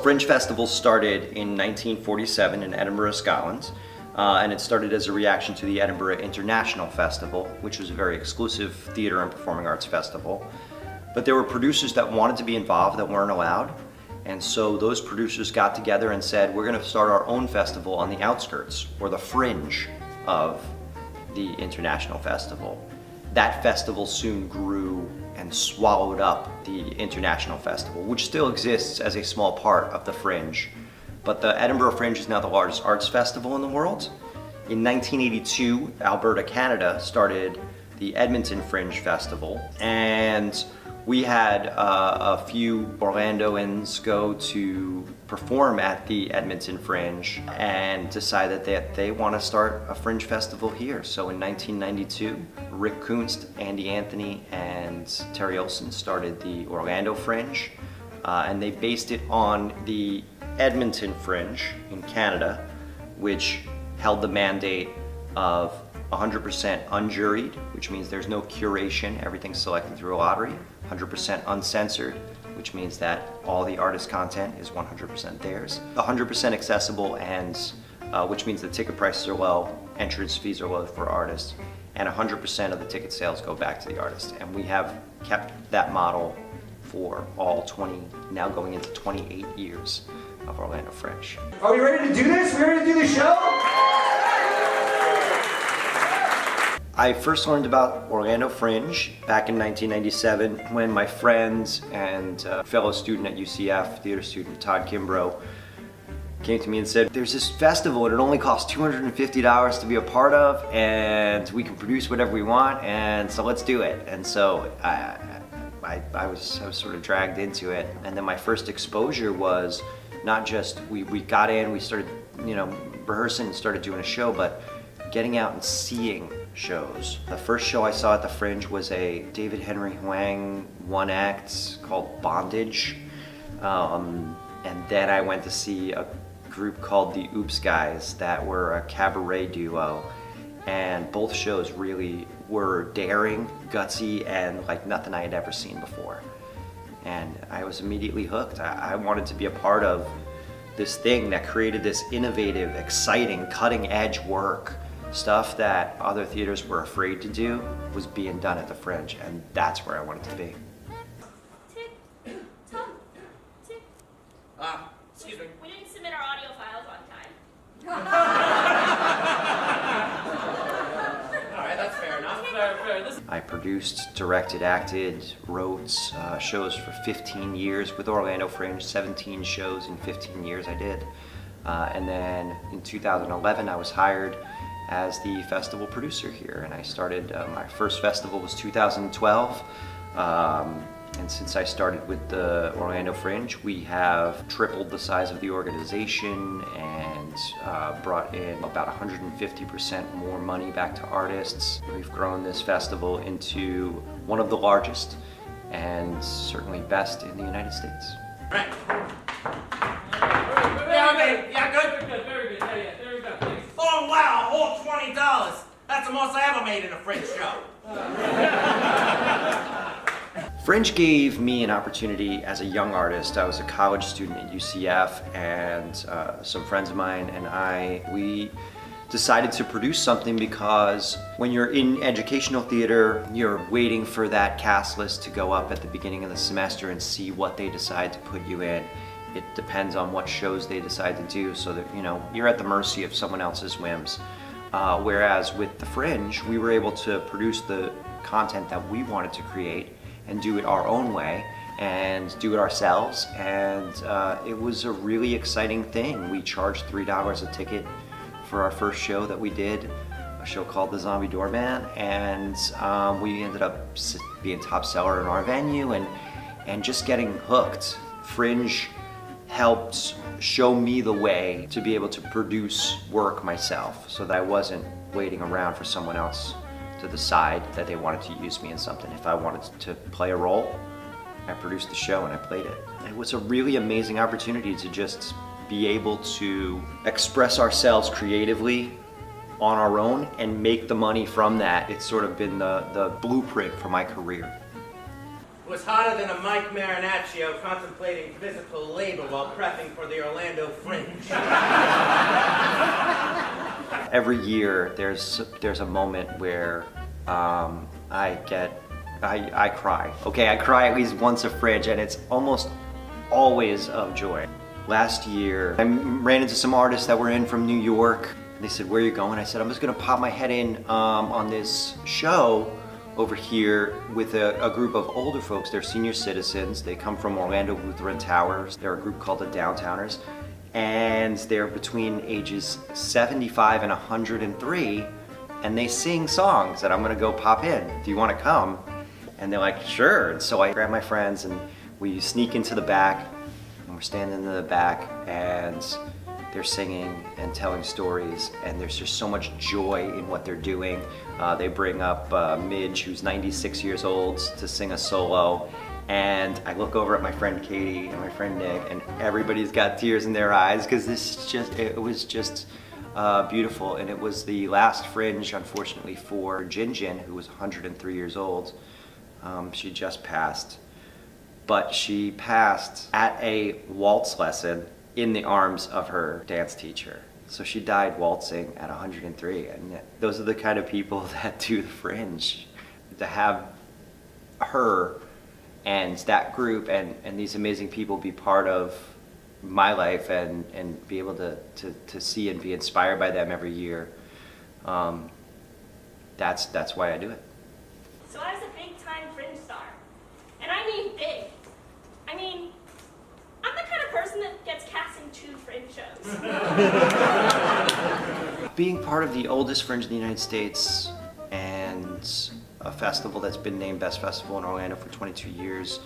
Fringe Festival started in 1947 in Edinburgh, Scotland, and it started as a reaction to the Edinburgh International Festival, which was a very exclusive theater and performing arts festival. But there were producers that wanted to be involved that weren't allowed, and so those producers got together and said, we're going to start our own festival on the outskirts, or the fringe of the International Festival. That festival soon grew and swallowed up the International Festival, which still exists as a small part of the Fringe. But the Edinburgh Fringe is now the largest arts festival in the world. In 1982, Alberta, Canada started the Edmonton Fringe Festival, and we had a few Orlandoans go to perform at the Edmonton Fringe and decided that they want to start a Fringe Festival here. So in 1992, Rick Kunst, Andy Anthony, and Terry Olson started the Orlando Fringe, and they based it on the Edmonton Fringe in Canada, which held the mandate of 100% unjuried, which means there's no curation, everything's selected through a lottery, 100% uncensored, which means that all the artist content is 100% theirs, 100% accessible, and which means the ticket prices are low, entrance fees are low for artists, and 100% of the ticket sales go back to the artist. And we have kept that model for all 20, now going into 28 years of Orlando Fringe. Are we ready to do this? We ready to do the show? I first learned about Orlando Fringe back in 1997 when my friend and fellow student at UCF, theater student Todd Kimbrough, came to me and said, there's this festival and it only costs $250 to be a part of, and we can produce whatever we want, and so let's do it. And so I was sort of dragged into it. And then my first exposure was not just, we got in, we started rehearsing and started doing a show, but getting out and seeing shows. The first show I saw at the Fringe was a David Henry Hwang one-act called Bondage. And then I went to see a group called the Oops Guys that were a cabaret duo. And both shows really were daring, gutsy, and like nothing I had ever seen before. And I was immediately hooked. I wanted to be a part of this thing that created this innovative, exciting, cutting-edge work. Stuff that other theaters were afraid to do was being done at the Fringe, and that's where I wanted to be. Tick, tock, tick. Excuse me. We didn't submit our audio files on time. All right, that's fair enough. Fair. I produced, directed, acted, wrote shows for 15 years with Orlando Fringe, 17 shows in 15 years I did. And then in 2011 I was hired as the festival producer here, and I started, my first festival was 2012, and since I started with the Orlando Fringe, we have tripled the size of the organization and brought in about 150% more money back to artists. We've grown this festival into one of the largest and certainly best in the United States. Right. Yeah, okay. Yeah, good? Very good. Yeah, there we go. Thanks. Oh, wow, a whole $20. That's the most I ever made in a Fringe show. Fringe gave me an opportunity as a young artist. I was a college student at UCF, and some friends of mine and we decided to produce something, because when you're in educational theater, you're waiting for that cast list to go up at the beginning of the semester and see what they decide to put you in. It depends on what shows they decide to do, so that you're at the mercy of someone else's whims. Whereas with the Fringe, we were able to produce the content that we wanted to create and do it our own way and do it ourselves, and it was a really exciting thing. We charged $3 a ticket for our first show that we did, a show called The Zombie Doorman, and we ended up being top seller in our venue and just getting hooked. Fringe helped show me the way to be able to produce work myself, so that I wasn't waiting around for someone else to decide that they wanted to use me in something. If I wanted to play a role, I produced the show and I played it. It was a really amazing opportunity to just be able to express ourselves creatively on our own and make the money from that. It's sort of been the blueprint for my career. was hotter than a Mike Marinaccio contemplating physical labor while prepping for the Orlando Fringe. Every year, there's a moment where I cry. Okay, I cry at least once a Fringe, and it's almost always of joy. Last year, I ran into some artists that were in from New York. They said, "Where are you going?" I said, "I'm just gonna pop my head in on this show over here with a group of older folks. They're senior citizens. They come from Orlando Lutheran Towers. They're a group called the Downtowners. And they're between ages 75 and 103, and they sing songs that I'm gonna go pop in. Do you wanna come?" And they're like, "Sure." And so I grab my friends and we sneak into the back, and we're standing in the back, and they're singing and telling stories, and there's just so much joy in what they're doing. They bring up Midge, who's 96 years old, to sing a solo. And I look over at my friend Katie and my friend Nick, and everybody's got tears in their eyes because it was just beautiful. And it was the last Fringe, unfortunately, for Jin, who was 103 years old. She just passed. But she passed at a waltz lesson in the arms of her dance teacher. So she died waltzing at 103. And those are the kind of people that do the Fringe. To have her and that group and these amazing people be part of my life and be able to see and be inspired by them every year, that's why I do it. So I was a big-time Fringe star. And I mean big. I mean, I'm the kind of person that gets cast in 2 Fringe shows. Being part of the oldest Fringe in the United States and a festival that's been named Best Festival in Orlando for 22 years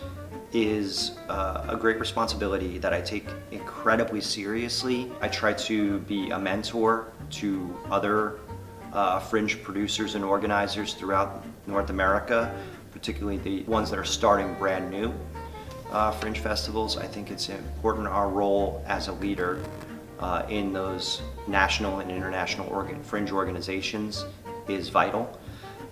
is a great responsibility that I take incredibly seriously. I try to be a mentor to other Fringe producers and organizers throughout North America, particularly the ones that are starting brand new Fringe festivals. I think it's important our role as a leader in those national and international Fringe organizations is vital.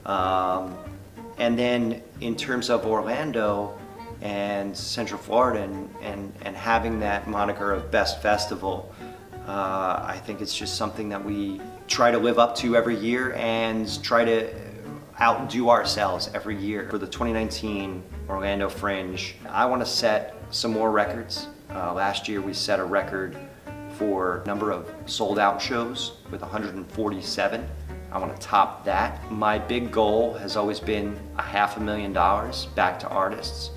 And then in terms of Orlando and Central Florida and having that moniker of Best Festival, I think it's just something that we try to live up to every year and try to outdo ourselves every year. For the 2019 Orlando Fringe, I want to set some more records. Last year we set a record for number of sold out shows with 147. I want to top that. My big goal has always been $500,000 back to artists.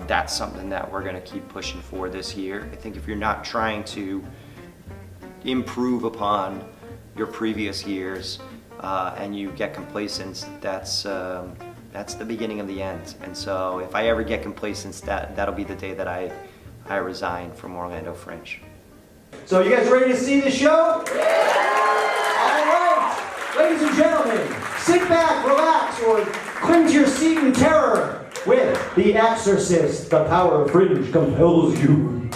That's something that we're going to keep pushing for this year. I think if you're not trying to improve upon your previous years and you get complacent, that's the beginning of the end. And so if I ever get complacent, that'll be the day that I resign from Orlando Fringe. So you guys ready to see the show? All right, ladies and gentlemen, sit back, relax, or cling to your seat in terror with The Exorcist, the power of Fringe compels you.